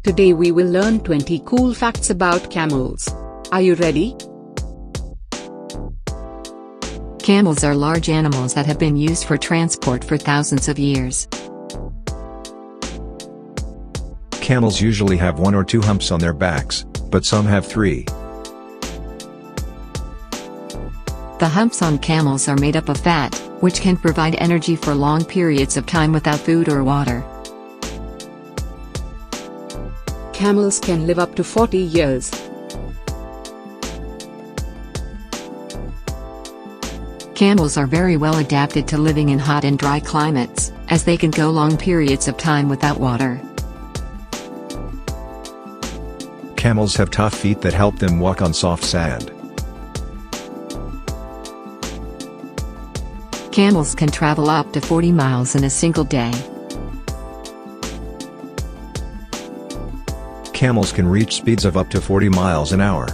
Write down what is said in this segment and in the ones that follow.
Today we will learn 20 cool facts about camels. Are you ready? Camels are large animals that have been used for transport for thousands of years. Camels usually have 1 or 2 humps on their backs, but some have 3. The humps on camels are made up of fat, which can provide energy for long periods of time without food or water. Camels can live up to 40 years. Camels are very well adapted to living in hot and dry climates, as they can go long periods of time without water. Camels have tough feet that help them walk on soft sand. Camels can travel up to 40 miles in a single day. Camels can reach speeds of up to 40 miles an hour.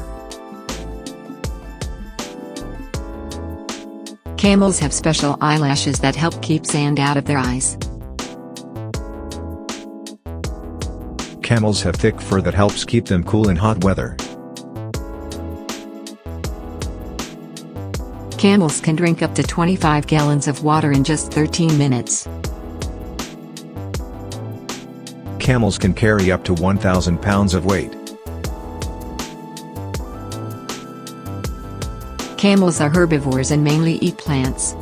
Camels have special eyelashes that help keep sand out of their eyes. Camels have thick fur that helps keep them cool in hot weather. Camels can drink up to 25 gallons of water in just 13 minutes. Camels can carry up to 1,000 pounds of weight. Camels are herbivores and mainly eat plants.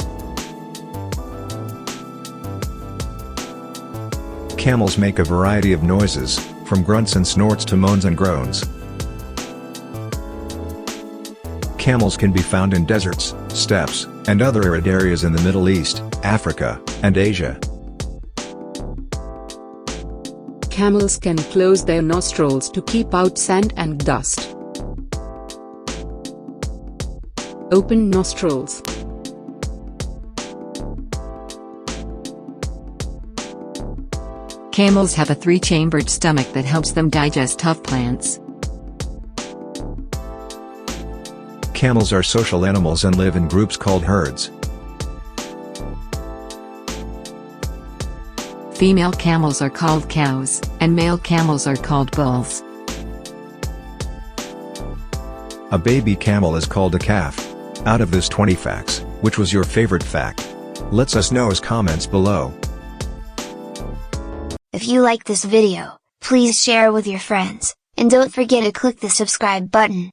Camels make a variety of noises, from grunts and snorts to moans and groans. Camels can be found in deserts, steppes, and other arid areas in the Middle East, Africa, and Asia. Camels can close their nostrils to keep out sand and dust. Open nostrils. Camels have a 3-chambered stomach that helps them digest tough plants. Camels are social animals and live in groups called herds. Female camels are called cows, and male camels are called bulls. A baby camel is called a calf. Out of this 20 facts, which was your favorite fact? Let us know as comments below. If you like this video, please share with your friends, and don't forget to click the subscribe button.